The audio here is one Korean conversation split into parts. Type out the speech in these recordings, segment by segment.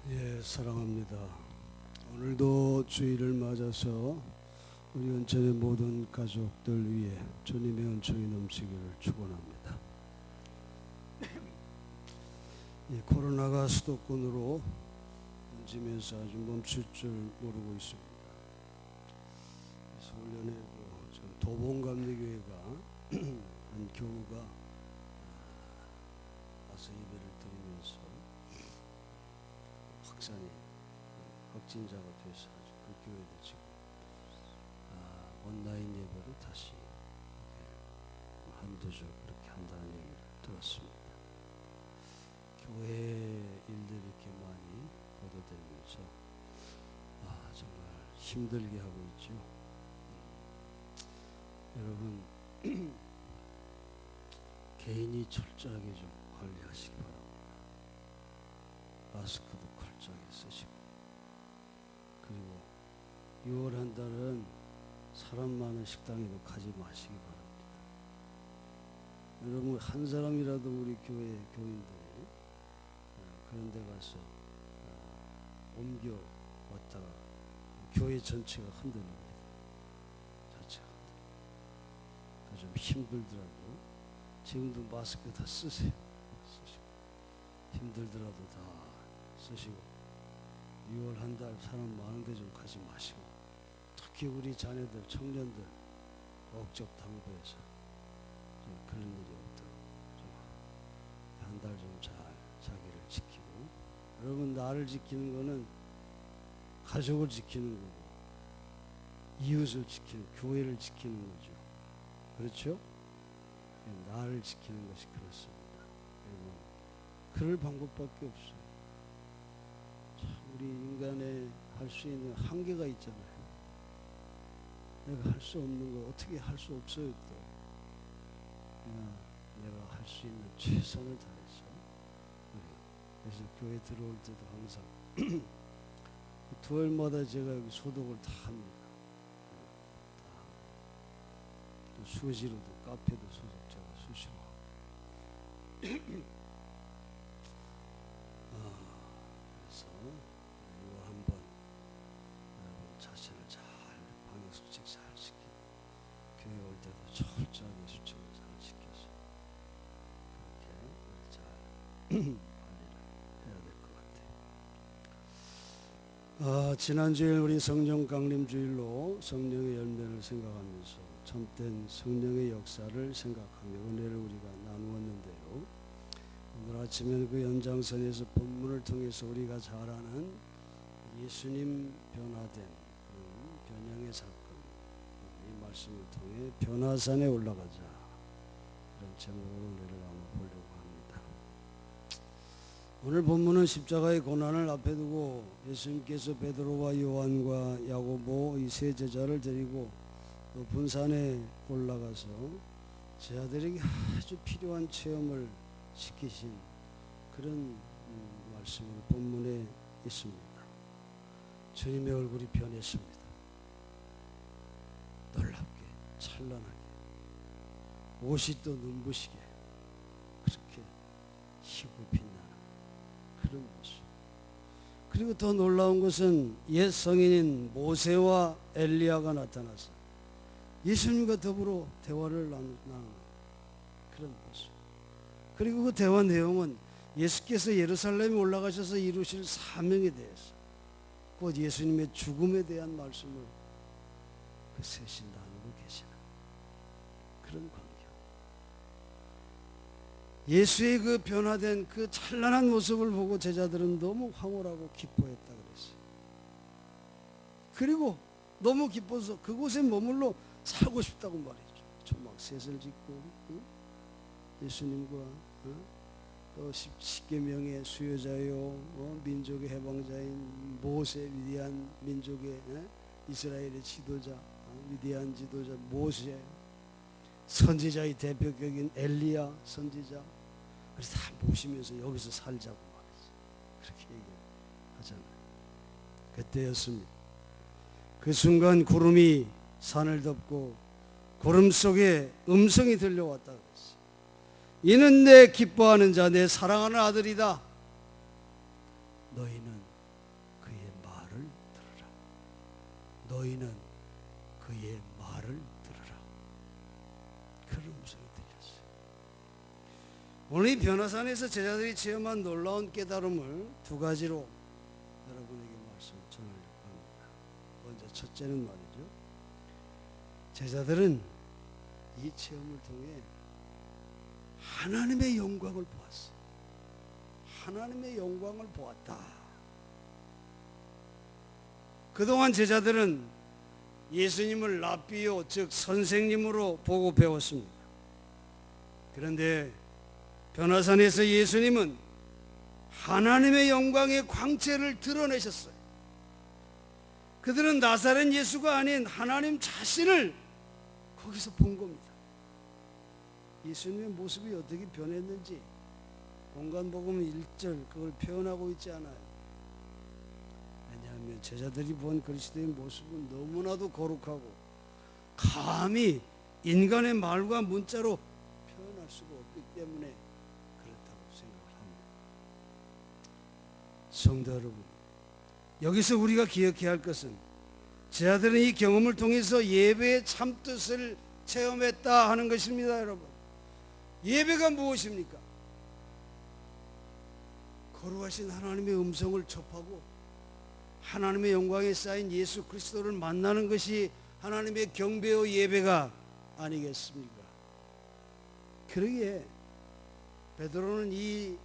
예, 사랑합니다. 오늘도 주일을 맞아서 우리 은천의 모든 가족들 위해 주님의 은총이 넘치기를 축원합니다. 이 코로나가 수도권으로 번지면서 아주 멈출 줄 모르고 있습니다. 서울연의 도봉감리교회가 한 교우가 와서 예배를 드리면서 확진자가 돼서 그 교회도 지금 온라인 예배로 다시 한두 주 그렇게 한다는 얘기를 들었습니다. 교회 일들이 이렇게 많이 보도되면서 정말 힘들게 하고 있죠. 여러분 개인이 철저하게 좀 관리하시기 바랍니다. 마스크도 철저하게 쓰시고, 그리고 6월 한 달은 사람 많은 식당에도 가지 마시기 바랍니다. 여러분 한 사람이라도 우리 교회 교인들이 그런 데 가서 옮겨 왔다가 교회 전체가 흔들립니다. 자체가 흔들립니다. 좀 힘들더라도 지금도 마스크 다 쓰시고 힘들더라도 다 쓰시고 6월 한 달 사람 많은데 좀 가지 마시고, 특히 우리 자녀들 청년들 억적 당부해서 그런 일이 없도록 한 달 좀 잘 자기를 지키고, 여러분 나를 지키는 거는 가족을 지키는 거고 이웃을 지키는, 교회를 지키는 거죠. 그렇죠? 나를 지키는 것이 그렇습니다. 여러분 그럴 방법밖에 없어요. 우리 인간의 할 수 있는 한계가 있잖아요. 내가 할 수 없는 거 어떻게 할 수 없어요. 또 내가 할 수 있는 최선을 다해서 그래서 교회 들어올 때도 항상 토요일마다 제가 여기 소독을 다 합니다. 또 수시로도 카페도 소독 제가 수시로 하고 그래서 이거 한번 여러분 자신을 잘 방역수칙 잘 지키고 교회 올 때도 철저하게 수칙을 잘 지켜서 그렇게 잘 관리를 해야 될 것 같아요. 지난주일 우리 성령 강림주일로 성령의 열매를 생각하면서 참된 성령의 역사를 생각하며 은혜를 우리가 나누었는데요. 오늘 아침에는 그 연장선에서 본문을 통해서 우리가 잘 아는 예수님 변화된 변형의 사건, 이 말씀을 통해 변화산에 올라가자, 이런 제목으로 은혜를 나눠보려고 합니다. 오늘 본문은 십자가의 고난을 앞에 두고 예수님께서 베드로와 요한과 야고보 이 세 제자를 데리고 높은 산에 올라가서 제자들에게 아주 필요한 체험을 시키신 그런 말씀으로 본문에 있습니다. 주님의 얼굴이 변했습니다. 놀랍게 찬란하게 옷이 또 눈부시게 그렇게 희고 빛나는 그런 모습. 그리고 더 놀라운 것은 옛 성인인 모세와 엘리야가 나타나서 예수님과 더불어 대화를 나누는 그런 모습. 그리고 그 대화 내용은 예수께서 예루살렘에 올라가셔서 이루실 사명에 대해서, 곧 예수님의 죽음에 대한 말씀을 그 셋이 나누고 계시는 그런 광경. 예수의 그 변화된 그 찬란한 모습을 보고 제자들은 너무 황홀하고 기뻐했다 그랬어요. 그리고 너무 기뻐서 그곳에 머물러 살고 싶다고 말했죠. 초막 셋을 짓고 예수님과 또 십계명의 수요자요, 민족의 해방자인 모세, 위대한 민족의 이스라엘의 지도자, 위대한 지도자 모세, 선지자의 대표격인 엘리야 선지자, 그래서 다 모시면서 여기서 살자고 말했어요. 그렇게 얘기하잖아요. 그때였습니다. 그 순간 구름이 산을 덮고 구름 속에 음성이 들려왔다 그랬어요. 이는 내 기뻐하는 자, 내 사랑하는 아들이다. 너희는 너희는 그의 말을 들으라. 그런 음성이 들렸어요. 오늘 이 변화산에서 제자들이 체험한 놀라운 깨달음을 두 가지로 여러분에게 말씀을 전하려고 합니다. 먼저 첫째는 말이죠, 제자들은 이 체험을 통해 하나님의 영광을 보았어요. 하나님의 영광을 보았다. 그동안 제자들은 예수님을 라비오, 즉 선생님으로 보고 배웠습니다. 그런데 변화산에서 예수님은 하나님의 영광의 광채를 드러내셨어요. 그들은 나사렛 예수가 아닌 하나님 자신을 거기서 본 겁니다. 예수님의 모습이 어떻게 변했는지 공간복음 1절 그걸 표현하고 있지 않아요. 왜냐하면 제자들이 본 그리스도의 모습은 너무나도 거룩하고 감히 인간의 말과 문자로 표현할 수가 없기 때문에 그렇다고 생각을 합니다. 성도 여러분, 여기서 우리가 기억해야 할 것은 제자들은 이 경험을 통해서 예배의 참뜻을 체험했다 하는 것입니다. 여러분, 예배가 무엇입니까? 거룩하신 하나님의 음성을 접하고 하나님의 영광에 쌓인 예수 그리스도를 만나는 것이 하나님의 경배의 예배가 아니겠습니까? 그러기에 베드로는 이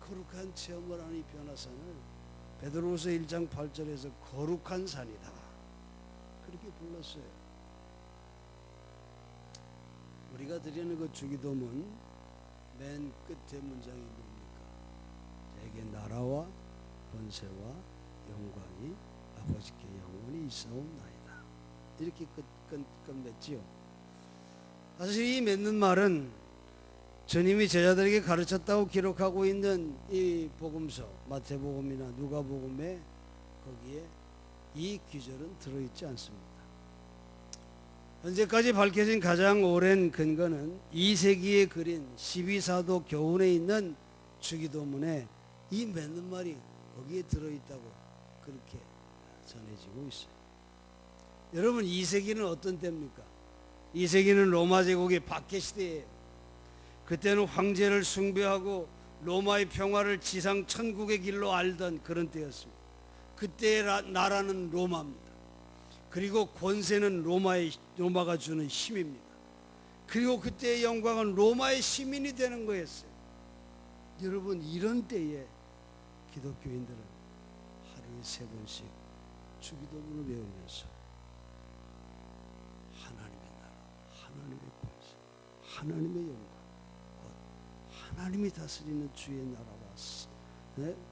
거룩한 체험을 한 이 변화산을 베드로후서 1장 8절에서 거룩한 산이다 그렇게 불렀어요. 우리가 드리는 그 주기도문 맨 끝에 문장이 뭡니까? 내게 나라와 권세와 영광이 아버지께 영원히 있사옵나이다. 이렇게 끝맺지요. 사실 이 맺는 말은 주님이 제자들에게 가르쳤다고 기록하고 있는 이 복음서 마태복음이나 누가복음에 거기에 이 귀절은 들어있지 않습니다. 현재까지 밝혀진 가장 오랜 근거는 2세기에 그린 12사도 교훈에 있는 주기도문에 이 맺는 말이 거기에 들어있다고 그렇게 전해지고 있어요. 여러분, 2세기는 어떤 때입니까? 2세기는 로마 제국의 박해시대예요. 그때는 황제를 숭배하고 로마의 평화를 지상 천국의 길로 알던 그런 때였습니다. 그때의 나라는 로마입니다. 그리고 권세는 로마가 주는 힘입니다. 그리고 그때의 영광은 로마의 시민이 되는 거였어요. 여러분, 이런 때에 기독교인들은 하루에 3번씩 주기도문을 외우면서 하나님의 나라, 하나님의 권세, 하나님의 영광, 곧 하나님이 다스리는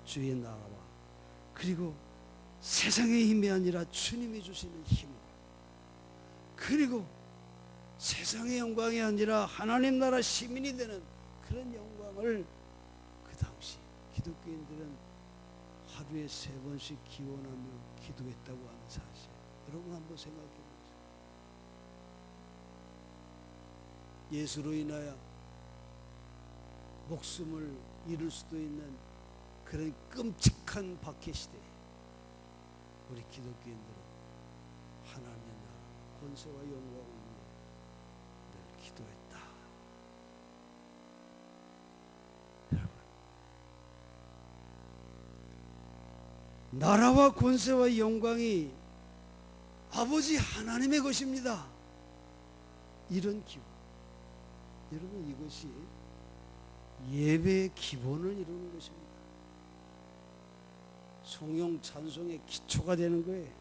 주의 나라와 그리고 세상의 힘이 아니라 주님이 주시는 힘과 그리고 세상의 영광이 아니라 하나님 나라 시민이 되는 그런 영광을 그 당시 기독교인들은 하루에 3번씩 기원하며 기도했다고 하는 사실, 여러분 한번 생각해 보세요. 예수로 인하여 목숨을 잃을 수도 있는 그런 끔찍한 박해 시대에 우리 기독교인들은 하나님의 나라, 권세와 영광을 위해 늘 기도했다. 여러분, 나라와 권세와 영광이 아버지 하나님의 것입니다. 이런 기원, 여러분, 이것이 예배의 기본을 이루는 것입니다. 송영 찬송의 기초가 되는 거예요.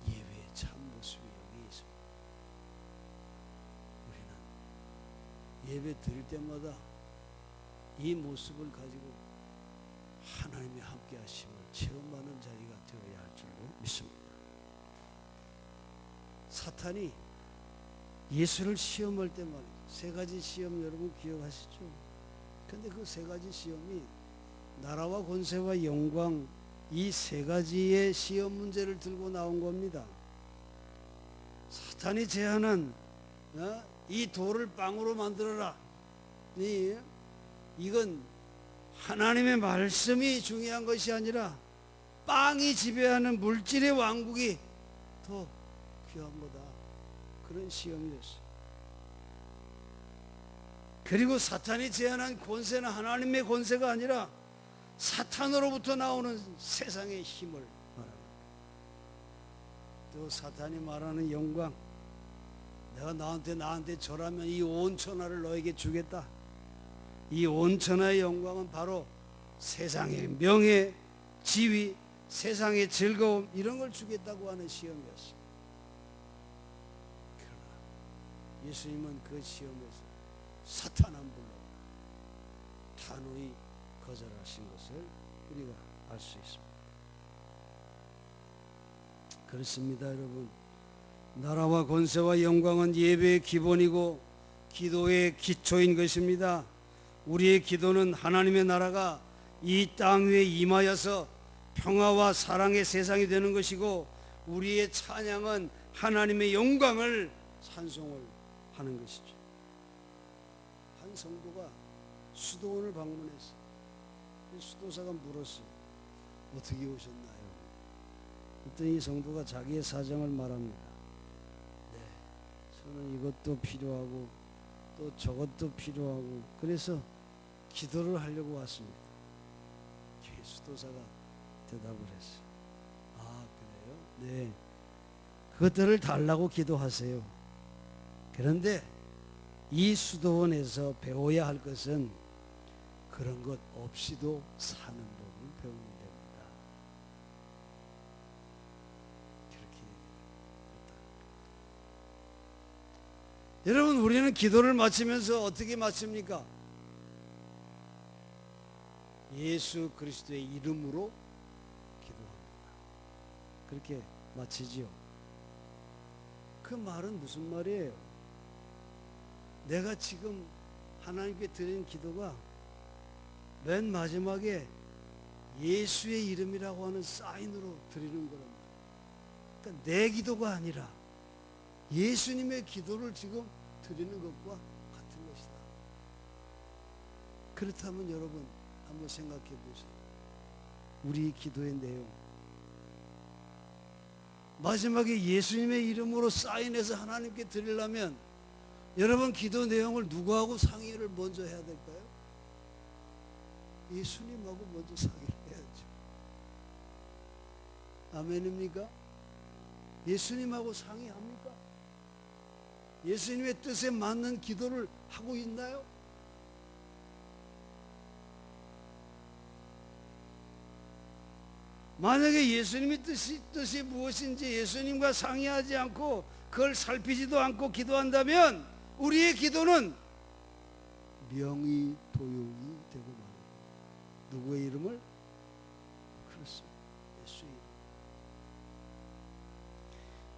예배의 참 모습이 여기 있습니다. 우리는 예배 드릴 때마다 이 모습을 가지고 하나님의 함께 하심을 체험하는 자리가 되어야 할 줄로 믿습니다. 사탄이 예수를 시험할 때 말이죠. 3가지 시험 여러분 기억하시죠? 근데 그 3가지 시험이 나라와 권세와 영광, 이 3가지의 시험 문제를 들고 나온 겁니다. 사탄이 제안한 이 돌을 빵으로 만들어라. 이건 하나님의 말씀이 중요한 것이 아니라 빵이 지배하는 물질의 왕국이 더 귀한 거다. 그런 시험이었어요. 그리고 사탄이 제안한 권세는 하나님의 권세가 아니라 사탄으로부터 나오는 세상의 힘을 말합니다. 또 사탄이 말하는 영광, 내가 나한테 절하면 이 온 천하를 너에게 주겠다. 이 온 천하의 영광은 바로 세상의 명예, 지위, 세상의 즐거움, 이런 걸 주겠다고 하는 시험이었어요. 그러나 예수님은 그 시험에서 사탄 한 불로 단호히 거절하신 것을 우리가 알 수 있습니다. 그렇습니다, 여러분. 나라와 권세와 영광은 예배의 기본이고 기도의 기초인 것입니다. 우리의 기도는 하나님의 나라가 이 땅 위에 임하여서 평화와 사랑의 세상이 되는 것이고, 우리의 찬양은 하나님의 영광을 찬송을 하는 것이죠. 한 성도가 수도원을 방문했어요. 수도사가 물었어요. 어떻게 오셨나요? 그랬더니 이 성도가 자기의 사정을 말합니다. 네, 저는 이것도 필요하고 또 저것도 필요하고 그래서 기도를 하려고 왔습니다. 수도사가 대답을 했어요. 아, 그래요? 네, 그것들을 달라고 기도하세요. 그런데 이 수도원에서 배워야 할 것은 그런 것 없이도 사는 법을 배우면 됩니다. 그렇게 얘기했다. 여러분, 우리는 기도를 마치면서 어떻게 마칩니까? 예수 그리스도의 이름으로 기도합니다. 그렇게 마치지요. 그 말은 무슨 말이에요? 내가 지금 하나님께 드리는 기도가 맨 마지막에 예수의 이름이라고 하는 사인으로 드리는 거란 말이에요. 그러니까 내 기도가 아니라 예수님의 기도를 지금 드리는 것과 같은 것이다. 그렇다면 여러분 한번 생각해 보세요. 우리 기도의 내용, 마지막에 예수님의 이름으로 사인해서 하나님께 드리려면 여러분 기도 내용을 누구하고 상의를 먼저 해야 될까요? 예수님하고 먼저 상의를 해야죠. 아멘입니까? 예수님하고 상의합니까? 예수님의 뜻에 맞는 기도를 하고 있나요? 만약에 예수님의 뜻이 무엇인지 예수님과 상의하지 않고 그걸 살피지도 않고 기도한다면 우리의 기도는 명의 도용이 되고 말입니다. 누구의 이름을? 그렇습니다. 예수의 이름.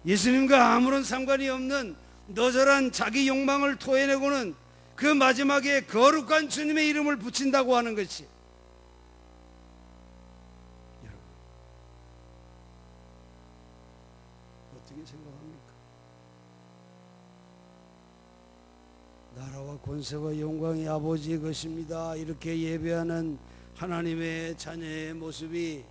예수님과 아무런 상관이 없는 너절한 자기 욕망을 토해내고는 그 마지막에 거룩한 주님의 이름을 붙인다고 하는 것이, 여러분 어떻게 생각합니까? 나라와 권세와 영광이 아버지의 것입니다. 이렇게 예배하는 하나님의 자녀의 모습이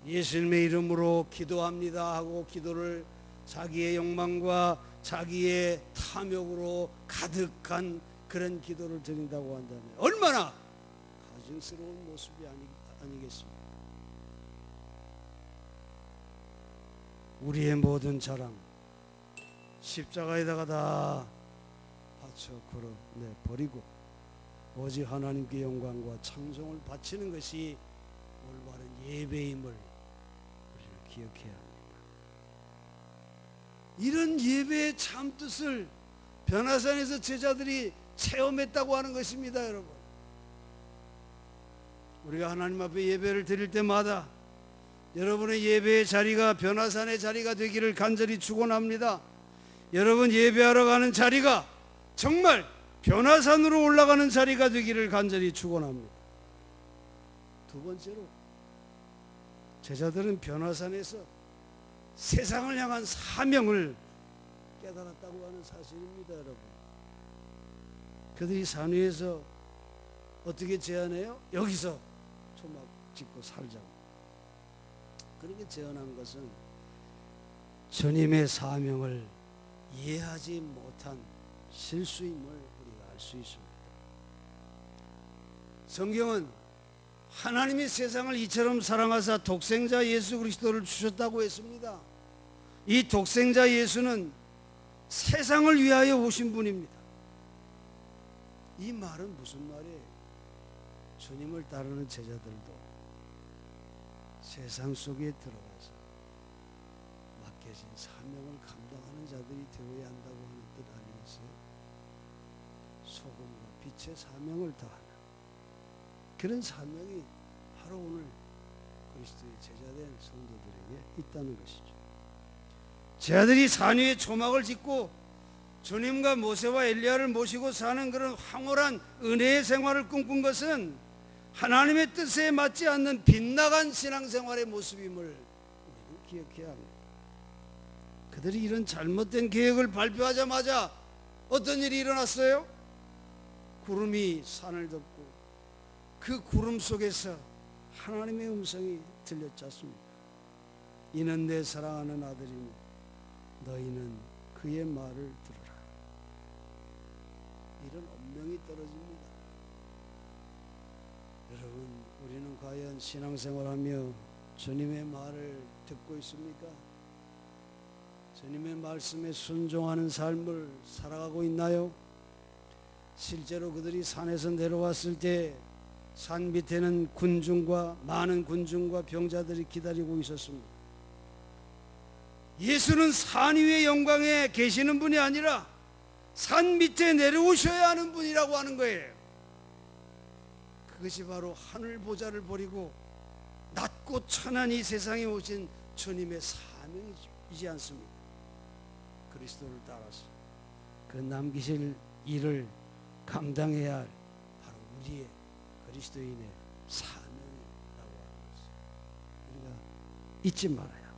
예수님의 이름으로 기도합니다 하고 기도를 자기의 욕망과 자기의 탐욕으로 가득한 그런 기도를 드린다고 한다면 얼마나 가증스러운 모습이 아니겠습니까? 우리의 모든 자랑 십자가에다가 다 바쳐 버리고 오직 하나님께 영광과 찬송을 바치는 것이 올바른 예배임을 우리는 기억해야 합니다. 이런 예배의 참 뜻을 변화산에서 제자들이 체험했다고 하는 것입니다. 여러분, 우리가 하나님 앞에 예배를 드릴 때마다 여러분의 예배의 자리가 변화산의 자리가 되기를 간절히 축원합니다. 여러분 예배하러 가는 자리가 정말 변화산으로 올라가는 자리가 되기를 간절히 축원합니다. 두 번째로, 제자들은 변화산에서 세상을 향한 사명을 깨달았다고 하는 사실입니다. 여러분, 그들이 산 위에서 어떻게 제안해요? 여기서 초막 짓고 살자고. 그렇게 재현한 것은 주님의 사명을 이해하지 못한 실수임을 우리가 알 수 있습니다. 성경은 하나님이 세상을 이처럼 사랑하사 독생자 예수 그리스도를 주셨다고 했습니다. 이 독생자 예수는 세상을 위하여 오신 분입니다. 이 말은 무슨 말이에요? 주님을 따르는 제자들도 세상 속에 들어가서 맡겨진 사명을 감당하는 자들이 되어야 한다고 하는 뜻 아니겠어요? 소금과 빛의 사명을 다하는 그런 사명이 바로 오늘 그리스도의 제자된 성도들에게 있다는 것이죠. 제자들이 산 위에 초막을 짓고 주님과 모세와 엘리야를 모시고 사는 그런 황홀한 은혜의 생활을 꿈꾼 것은 하나님의 뜻에 맞지 않는 빗나간 신앙생활의 모습임을 우리는 기억해야 합니다. 그들이 이런 잘못된 계획을 발표하자마자 어떤 일이 일어났어요? 구름이 산을 덮고 그 구름 속에서 하나님의 음성이 들렸지 않습니까? 이는 내 사랑하는 아들이니 너희는 그의 말을 들으라. 이런 엄명이 떨어집니다. 여러분, 우리는 과연 신앙생활하며 주님의 말을 듣고 있습니까? 주님의 말씀에 순종하는 삶을 살아가고 있나요? 실제로 그들이 산에서 내려왔을 때 산 밑에는 많은 군중과 병자들이 기다리고 있었습니다. 예수는 산 위의 영광에 계시는 분이 아니라 산 밑에 내려오셔야 하는 분이라고 하는 거예요. 그것이 바로 하늘 보좌를 버리고 낮고 천한 이 세상에 오신 주님의 사명이지 않습니까? 그리스도를 따라서 그 남기실 일을 감당해야 할 바로 우리의 그리스도인의 사명이라고 하는 것을 우리가 잊지 말아야 합니다.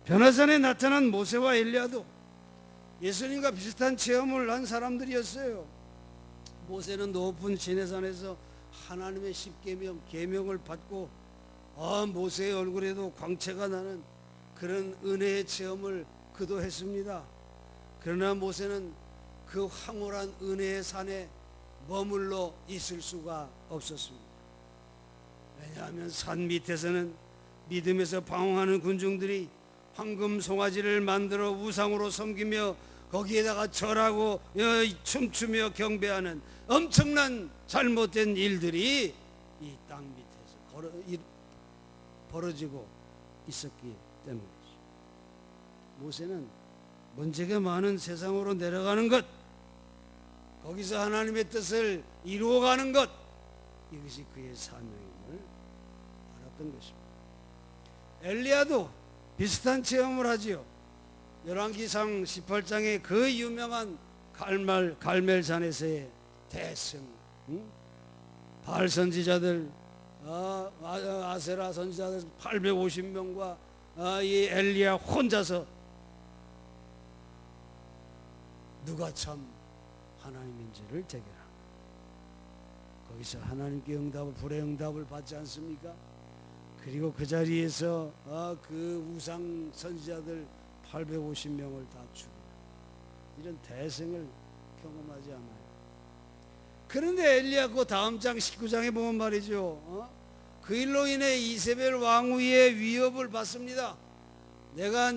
변화산에 나타난 모세와 엘리야도 예수님과 비슷한 체험을 한 사람들이었어요. 모세는 높은 시내산에서 하나님의 십계명, 계명을 받고 모세의 얼굴에도 광채가 나는 그런 은혜의 체험을 그도 했습니다. 그러나 모세는 그 황홀한 은혜의 산에 머물러 있을 수가 없었습니다. 왜냐하면 산 밑에서는 믿음에서 방황하는 군중들이 황금 송아지를 만들어 우상으로 섬기며 거기에다가 절하고 춤추며 경배하는 엄청난 잘못된 일들이 이 땅 밑에서 벌어지고 있었기 때문이죠. 모세는 문제가 많은 세상으로 내려가는 것, 거기서 하나님의 뜻을 이루어가는 것, 이것이 그의 사명임을 알았던 것입니다. 엘리야도 비슷한 체험을 하지요. 열왕기상 18장에 그 유명한 갈멜산에서의 대승, 바알 선지자들, 아세라 선지자들 850명과 이 엘리야 혼자서 누가 참 하나님인지를 대결합니다. 거기서 하나님께 불의 응답을 받지 않습니까? 그리고 그 자리에서 그 우상 선지자들 850명을 다 죽이는 이런 대승을 경험하지 않아요. 그런데 엘리야 그 다음 장 19장에 보면 말이죠, 그 일로 인해 이세벨 왕후의 위협을 받습니다. 내가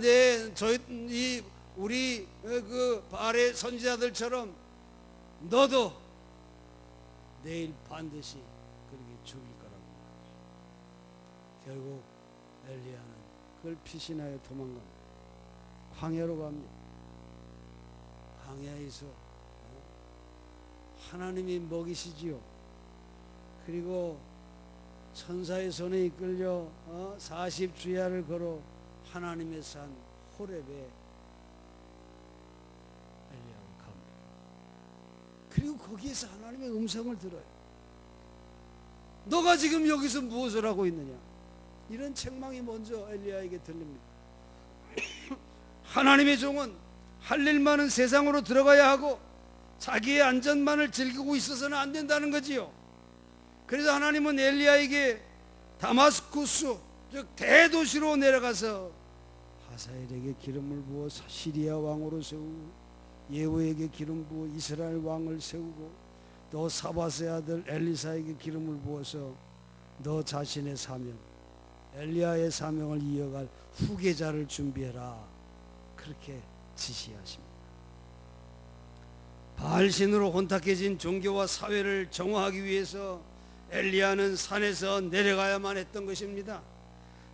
우리 그 바알의 선지자들처럼 너도 내일 반드시 그렇게 죽일 거라고 말이죠. 결국 엘리야는 그걸 피신하여 도망갑니다. 광야로 갑니다. 광야에서 하나님이 먹이시지요. 그리고 천사의 손에 이끌려 40주야를 걸어 하나님의 산 호렙에 엘리야가 갑니다. 그리고 거기에서 하나님의 음성을 들어요. 너가 지금 여기서 무엇을 하고 있느냐? 이런 책망이 먼저 엘리야에게 들립니다. 하나님의 종은 할 일 많은 세상으로 들어가야 하고 자기의 안전만을 즐기고 있어서는 안 된다는 거지요. 그래서 하나님은 엘리야에게 다마스쿠스 즉 대도시로 내려가서 하사엘에게 기름을 부어 시리아 왕으로 세우고 예후에게 기름 부어 이스라엘 왕을 세우고 또 사바스의 아들 엘리사에게 기름을 부어서 너 자신의 사명 엘리야의 사명을 이어갈 후계자를 준비해라. 그렇게 지시하십니다. 바알신으로 혼탁해진 종교와 사회를 정화하기 위해서 엘리야는 산에서 내려가야만 했던 것입니다.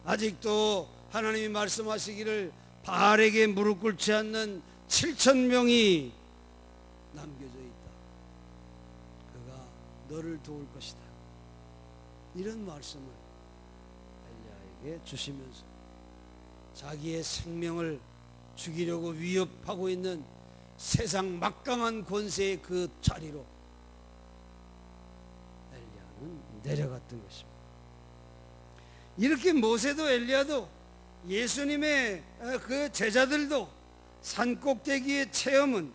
아직도 하나님이 말씀하시기를 바알에게 무릎 꿇지 않는 7,000명이 남겨져 있다. 그가 너를 도울 것이다. 이런 말씀을 엘리야에게 주시면서 자기의 생명을 죽이려고 위협하고 있는 세상 막강한 권세의 그 자리로 엘리야는 내려갔던 것입니다. 이렇게 모세도 엘리야도 예수님의 그 제자들도 산꼭대기의 체험은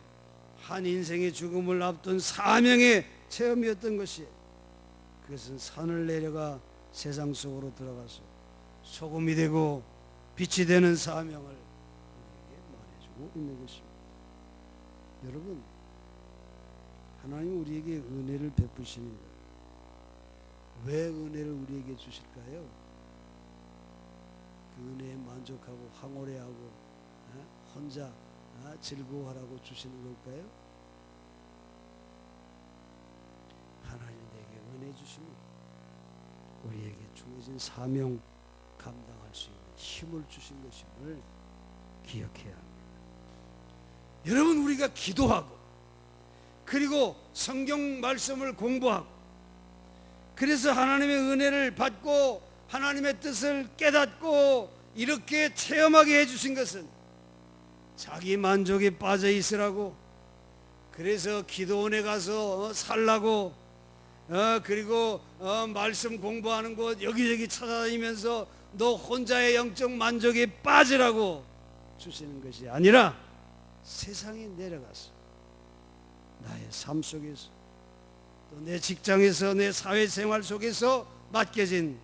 한 인생의 죽음을 앞둔 사명의 체험이었던 것이에요. 그것은 산을 내려가 세상 속으로 들어가서 소금이 되고 빛이 되는 사명을 우리에게 말해주고 있는 것입니다. 여러분, 하나님 우리에게 은혜를 베푸시는 거예요. 왜 은혜를 우리에게 주실까요? 그 은혜에 만족하고 황홀해하고 혼자 즐거워하라고 주시는 걸까요? 하나님이 내게 은혜 주시면 우리에게 주어진 사명 감당할 수 있는 힘을 주신 것임을 기억해야 합니다. 여러분, 우리가 기도하고 그리고 성경 말씀을 공부하고 그래서 하나님의 은혜를 받고 하나님의 뜻을 깨닫고 이렇게 체험하게 해주신 것은 자기 만족에 빠져 있으라고, 그래서 기도원에 가서 살라고, 그리고 말씀 공부하는 곳 여기저기 찾아다니면서 너 혼자의 영적 만족에 빠지라고 주시는 것이 아니라 세상에 내려가서 나의 삶 속에서 또 내 직장에서 내 사회생활 속에서 맡겨진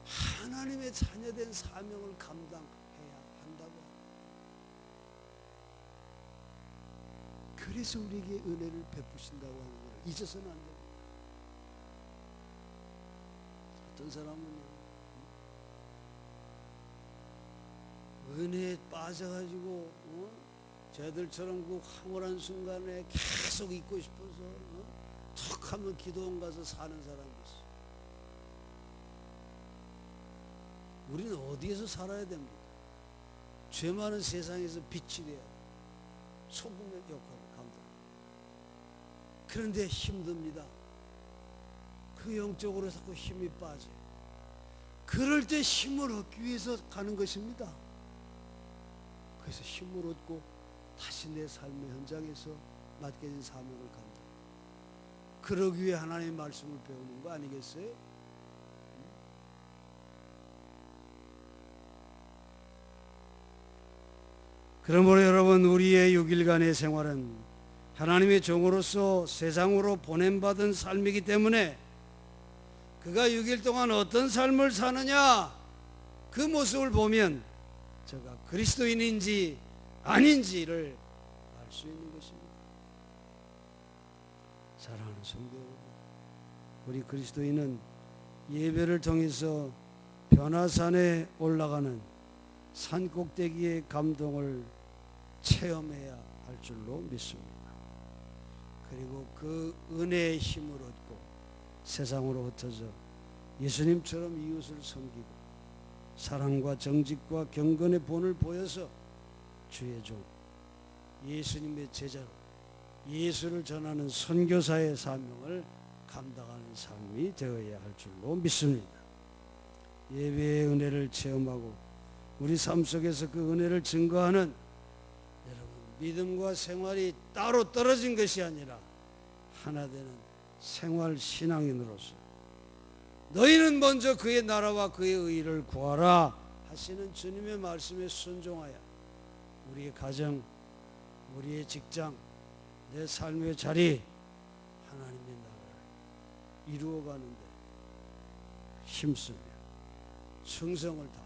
하나님의 자녀된 사명을 감당해야 한다고. 그래서 우리에게 은혜를 베푸신다고 하는 것을 잊어서는 안 됩니다. 어떤 사람은 은혜에 빠져가지고 쟤들처럼 그 황홀한 순간에 계속 있고 싶어서 툭 하면 기도원 가서 사는 사람이 있어. 우리는 어디에서 살아야 됩니까? 죄 많은 세상에서 빛이 돼야 소금의 역할을 감당합니다. 그런데 힘듭니다. 그 영적으로 자꾸 힘이 빠져요. 그럴 때 힘을 얻기 위해서 가는 것입니다. 그래서 힘을 얻고 다시 내 삶의 현장에서 맡겨진 사명을 감당. 그러기 위해 하나님의 말씀을 배우는 거 아니겠어요? 그러므로 여러분, 우리의 6일간의 생활은 하나님의 종으로서 세상으로 보냄받은 삶이기 때문에 그가 6일 동안 어떤 삶을 사느냐, 그 모습을 보면 저가 그리스도인인지 아닌지를 알 수 있는 것입니다. 사랑하는 성도 여러분, 우리 그리스도인은 예배를 통해서 변화산에 올라가는 산꼭대기의 감동을 체험해야 할 줄로 믿습니다. 그리고 그 은혜의 힘을 얻고 세상으로 흩어져 예수님처럼 이웃을 섬기고 사랑과 정직과 경건의 본을 보여서 주의 종 예수님의 제자로 예수를 전하는 선교사의 사명을 감당하는 삶이 되어야 할 줄로 믿습니다. 예배의 은혜를 체험하고 우리 삶 속에서 그 은혜를 증거하는 여러분, 믿음과 생활이 따로 떨어진 것이 아니라 하나 되는 생활 신앙인으로서 너희는 먼저 그의 나라와 그의 의를 구하라 하시는 주님의 말씀에 순종하여 우리의 가정, 우리의 직장, 내 삶의 자리, 하나님의 나라를 이루어가는데 힘쓰며 충성을 다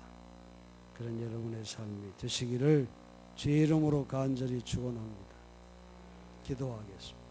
그런 여러분의 삶이 되시기를 주의 이름으로 간절히 축원합니다. 기도하겠습니다.